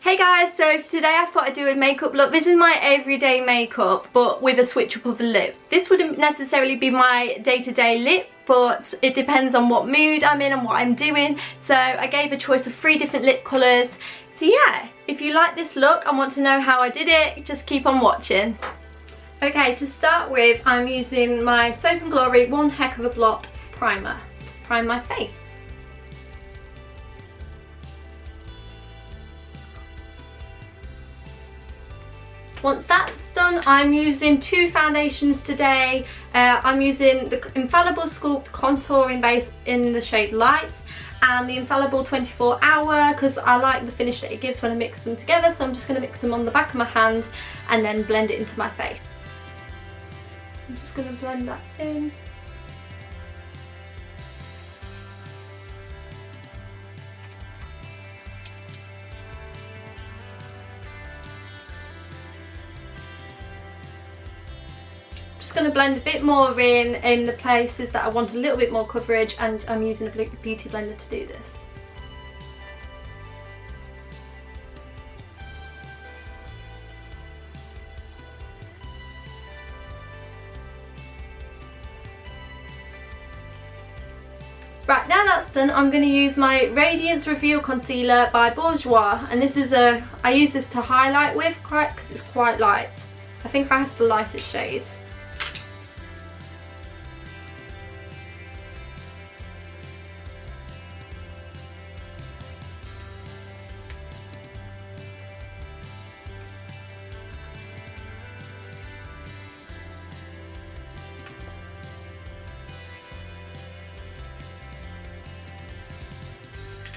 Hey guys, so for today I thought I'd do a makeup look. This is my everyday makeup but with a switch up of the lips. This wouldn't necessarily be my day-to-day lip, but it depends on what mood I'm in and what I'm doing. So I gave a choice of 3 different lip colours. So yeah, if you like this look and want to know how I did it, just keep on watching. Okay, to start with, I'm using my Soap & Glory One Heck of a Blot primer to prime my face. Once that's done, I'm using 2 foundations today. I'm using the Infallible Sculpt Contouring Base in the shade Light and the Infallible 24 Hour because I like the finish that it gives when I mix them together, so I'm just going to mix them on the back of my hand and then blend it into my face. I'm just going to blend that in. Just going to blend a bit more in the places that I want a little bit more coverage, and I'm using a beauty blender to do this. Right, now that's done, I'm going to use my Radiance Reveal Concealer by Bourjois, and this is I use this to highlight with because it's quite light. I think I have the lightest shade.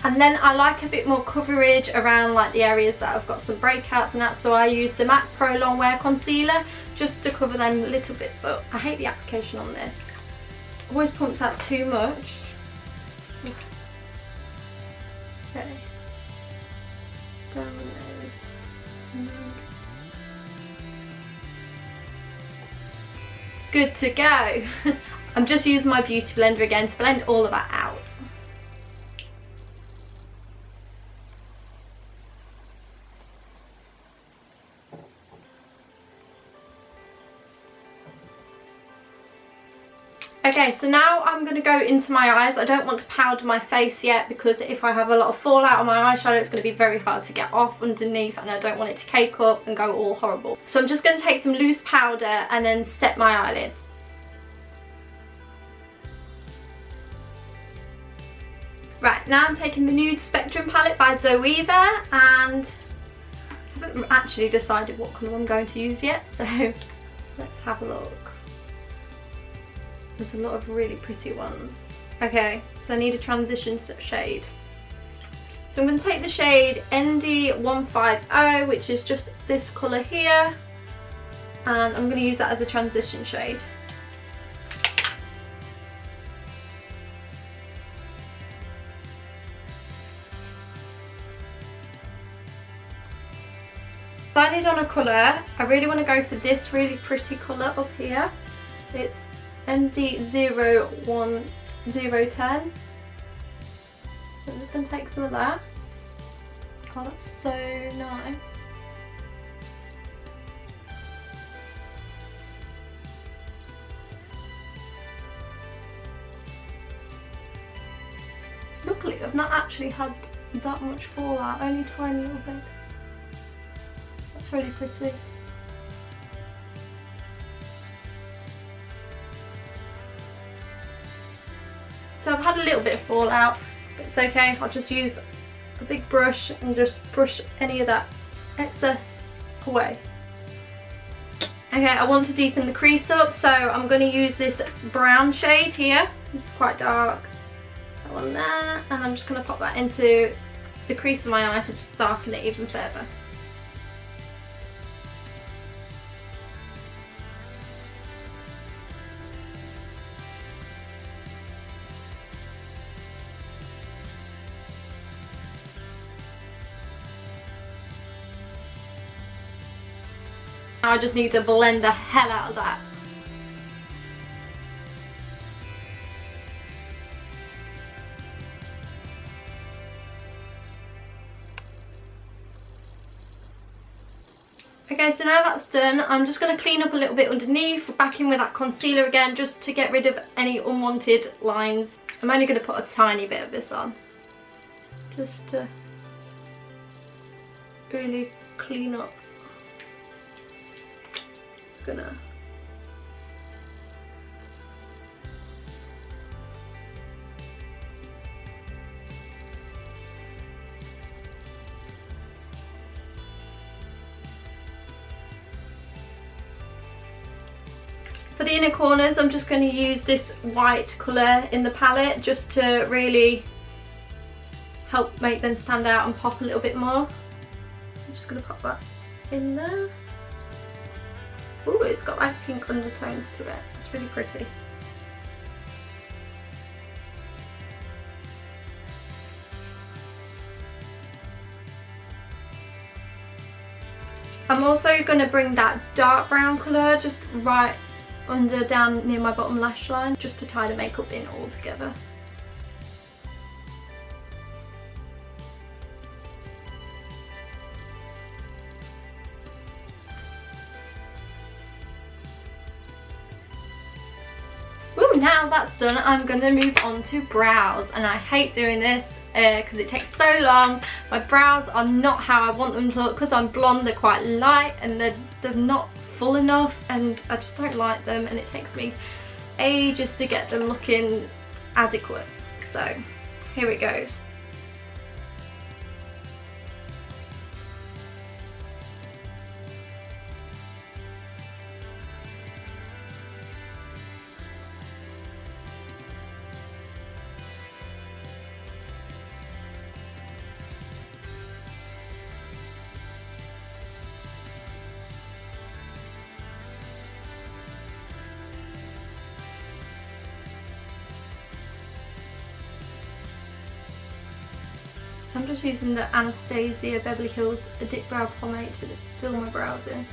And then I like a bit more coverage around like the areas that I've got some breakouts and that, so I use the MAC Prolongwear Concealer just to cover them little bits up. I hate the application on this. Always pumps out too much. Okay. Down the nose. Good to go. I'm just using my beauty blender again to blend all of that out. Okay, so now I'm going to go into my eyes. I don't want to powder my face yet because if I have a lot of fallout on my eyeshadow, it's going to be very hard to get off underneath, and I don't want it to cake up and go all horrible. So I'm just going to take some loose powder and then set my eyelids. Right, now I'm taking the Nude Spectrum palette by Zoeva, and I haven't actually decided what colour I'm going to use yet, so let's have a look. There's a lot of really pretty ones. Okay, so I need a transition shade. So I'm going to take the shade ND150, which is just this colour here, and I'm going to use that as a transition shade. Decided on a colour. I really want to go for this really pretty colour up here. It's ND01010. So I'm just going to take some of that. Oh, that's so nice. Luckily, I've not actually had that much fallout, only tiny little bits. That's really pretty. So I've had a little bit of fallout, but it's okay. I'll just use a big brush and just brush any of that excess away. Okay, I want to deepen the crease up, so I'm going to use this brown shade here. This is quite dark. That one there, and I'm just going to pop that into the crease of my eye to just darken it even further. I just need to blend the hell out of that. Okay, so now that's done, I'm just going to clean up a little bit underneath, back in with that concealer again, just to get rid of any unwanted lines. I'm only going to put a tiny bit of this on, just to really clean up. Gonna for the inner corners, I'm just going to use this white colour in the palette just to really help make them stand out and pop a little bit more. I'm just going to pop that in there. Ooh, it's got like pink undertones to it. It's really pretty. I'm also going to bring that dark brown colour just right under down near my bottom lash line, just to tie the makeup in all together. Woo, now that's done, I'm going to move on to brows, and I hate doing this because it takes so long. My brows are not how I want them to look. Because I'm blonde, they're quite light and they're not full enough, and I just don't like them, and it takes me ages to get them looking adequate. So here it goes. I'm just using the Anastasia Beverly Hills Dip Brow Pomade to fill my brows in.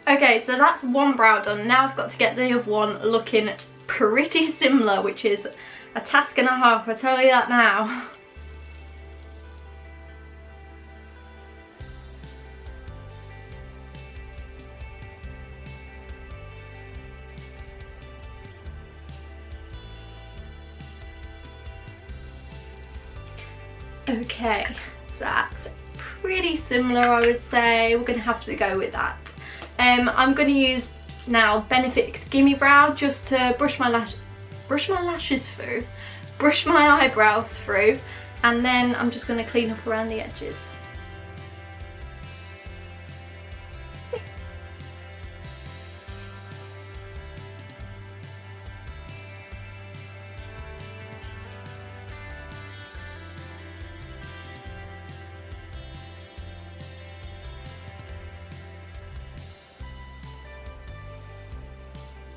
Okay, so that's one brow done. Now I've got to get the other one looking pretty similar, which is a task and a half, I tell you that now. Okay, so that's pretty similar, I would say. We're going to have to go with that. I'm going to use now Benefit GimMe Brow just to brush my lashes through, brush my eyebrows through, and then I'm just going to clean up around the edges.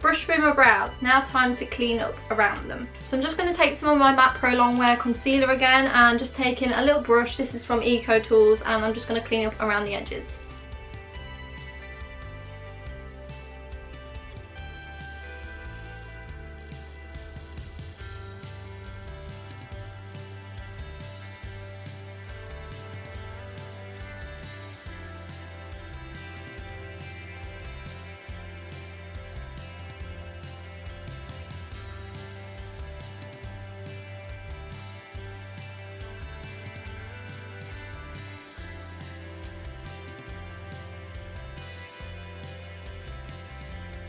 Brush through my brows, now time to clean up around them. So I'm just going to take some of my matte Prolongwear Concealer again, and just taking a little brush, this is from Eco Tools, and I'm just going to clean up around the edges.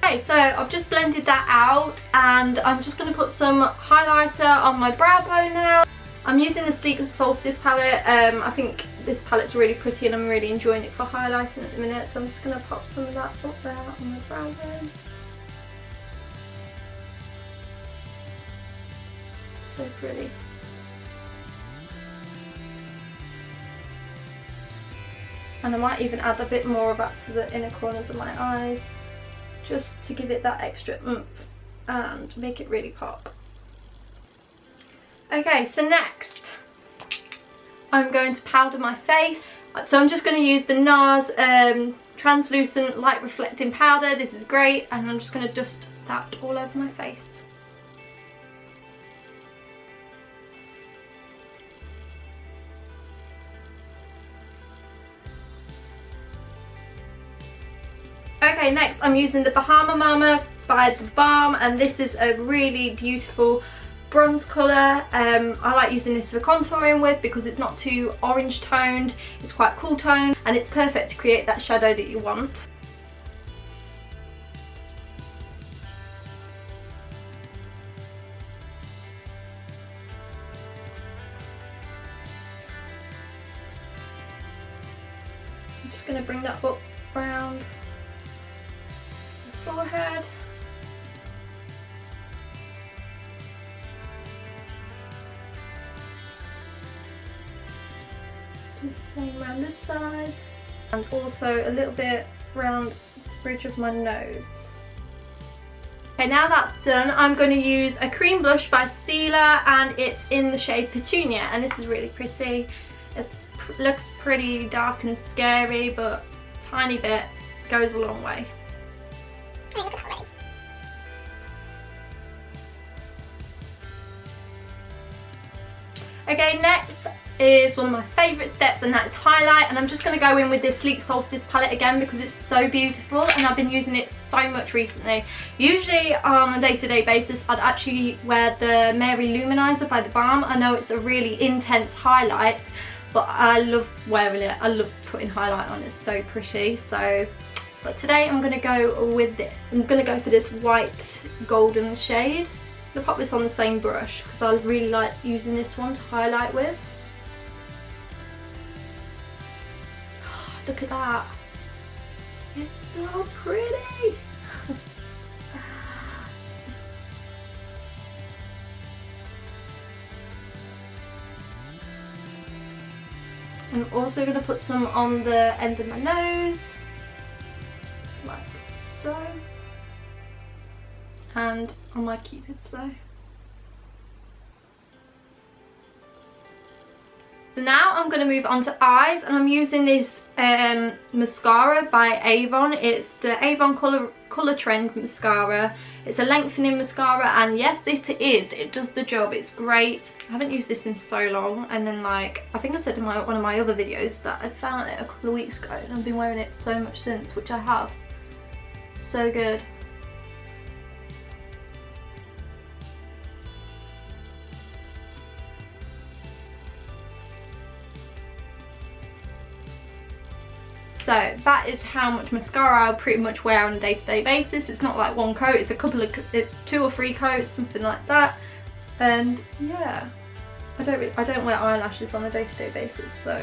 Okay, so I've just blended that out, and I'm just going to put some highlighter on my brow bone now. I'm using the Sleek Solstice palette. I think this palette's really pretty and I'm really enjoying it for highlighting at the minute, so I'm just going to pop some of that up there on my brow bone. So pretty. And I might even add a bit more of that to the inner corners of my eyes, just to give it that extra oomph. and make it really pop. Okay, so next I'm going to powder my face. So I'm just going to use the NARS translucent light reflecting powder. This is great, and I'm just going to dust that all over my face. Okay, next I'm using the Bahama Mama by The Balm, and this is a really beautiful bronze colour. I like using this for contouring with because it's not too orange toned, it's quite cool toned, and it's perfect to create that shadow that you want. I'm just going to bring that up round the forehead. The same around this side, and also a little bit around the bridge of my nose. Okay, now that's done, I'm going to use a cream blush by Sealer, and it's in the shade Petunia, and this is really pretty. It looks pretty dark and scary, but a tiny bit goes a long way. Okay, next is one of my favourite steps, and that is highlight, and I'm just going to go in with this Sleek Solstice palette again because it's so beautiful and I've been using it so much recently. Usually on a day-to-day basis I'd actually wear the Mary Luminizer by The Balm. I know it's a really intense highlight, but I love wearing it. I love putting highlight on, it's so pretty. But today I'm going to go with this. I'm going to go for this white golden shade. I'm going to pop this on the same brush because I really like using this one to highlight with. Look at that. It's so pretty. I'm also going to put some on the end of my nose, just like so, and on my Cupid's bow. So now I'm going to move on to eyes, and I'm using this mascara by Avon. It's the Avon Colour Trend mascara. It's a lengthening mascara, and yes, it is. It does the job. It's great. I haven't used this in so long, and then like I think I said in one of my other videos that I found it a couple of weeks ago, and I've been wearing it so much since, which I have. So good. So that is how much mascara I'll pretty much wear on a day-to-day basis. It's not like one coat, it's it's 2 or 3 coats, something like that. And yeah, I don't wear eyelashes on a day-to-day basis, so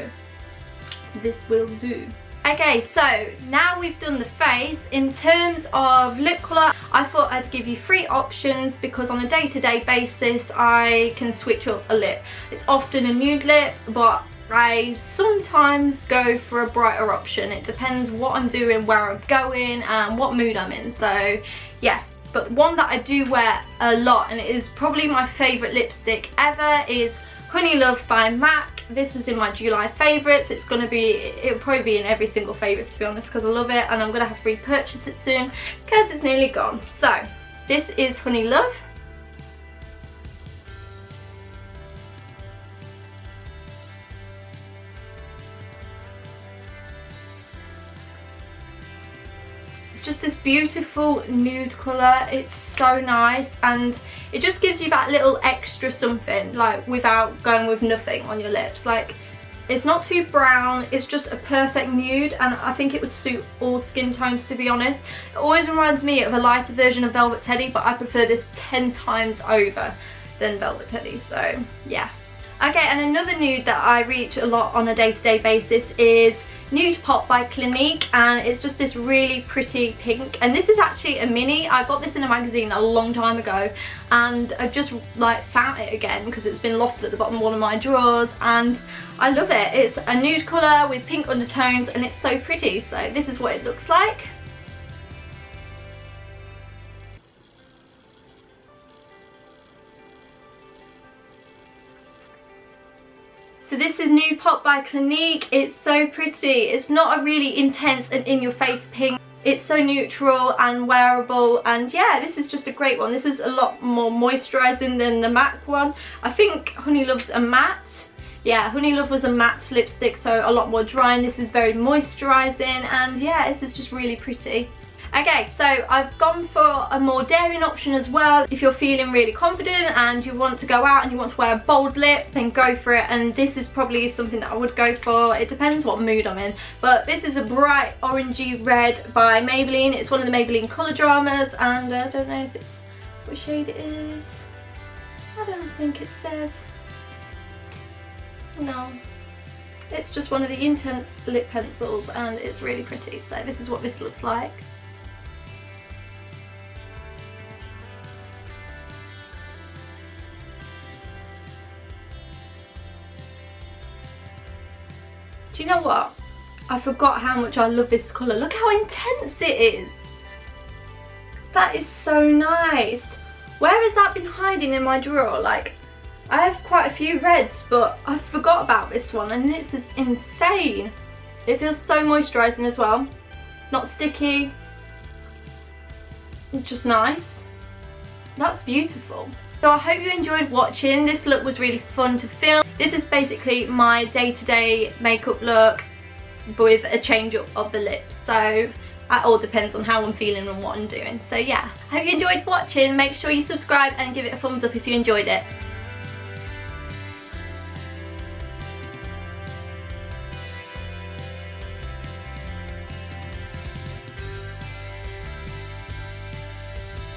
this will do. Okay, so now we've done the face. In terms of lip colour, I thought I'd give you 3 options because on a day-to-day basis I can switch up a lip. It's often a nude lip, but I sometimes go for a brighter option. It depends what I'm doing, where I'm going, and what mood I'm in. So yeah, but one that I do wear a lot, and it is probably my favourite lipstick ever, is Honey Love by MAC. This was in my July favourites. It'll probably be in every single favourites, to be honest, because I love it, and I'm going to have to repurchase it soon because it's nearly gone. So this is Honey Love. Just this beautiful nude colour. It's so nice, and it just gives you that little extra something, like without going with nothing on your lips. Like, it's not too brown, it's just a perfect nude, and I think it would suit all skin tones, to be honest. It always reminds me of a lighter version of Velvet Teddy, but I prefer this 10 times over than Velvet Teddy, so yeah. Okay, and another nude that I reach a lot on a day-to-day basis is Nude Pop by Clinique, and it's just this really pretty pink, and this is actually a mini. I got this in a magazine a long time ago, and I've just like found it again because it's been lost at the bottom of one of my drawers, and I love it. It's a nude colour with pink undertones, and it's so pretty. So this is what it looks like. so this is Nude Pop by Clinique. It's so pretty. It's not a really intense and in-your-face pink. It's so neutral and wearable, and yeah, this is just a great one. This is a lot more moisturising than the MAC one. I think Honey Love's a matte. Yeah, Honey Love was a matte lipstick, so a lot more dry, and this is very moisturising, and yeah, this is just really pretty. Okay, so I've gone for a more daring option as well. If you're feeling really confident and you want to go out and you want to wear a bold lip, then go for it. And this is probably something that I would go for. It depends what mood I'm in. But this is a bright orangey red by Maybelline. It's one of the Maybelline Colour Dramas, and I don't know if it's what shade it is. I don't think it says. No. It's just one of the intense lip pencils, and it's really pretty. So this is what this looks like. Do you know what? I forgot how much I love this colour. Look how intense it is. That is so nice. Where has that been hiding in my drawer? Like, I have quite a few reds, but I forgot about this one, and this is insane. It feels so moisturising as well. Not sticky. It's just nice. That's beautiful. So I hope you enjoyed watching. This look was really fun to film. This is basically my day-to-day makeup look with a change up of the lips. So it all depends on how I'm feeling and what I'm doing. So yeah, I hope you enjoyed watching. Make sure you subscribe and give it a thumbs up if you enjoyed it.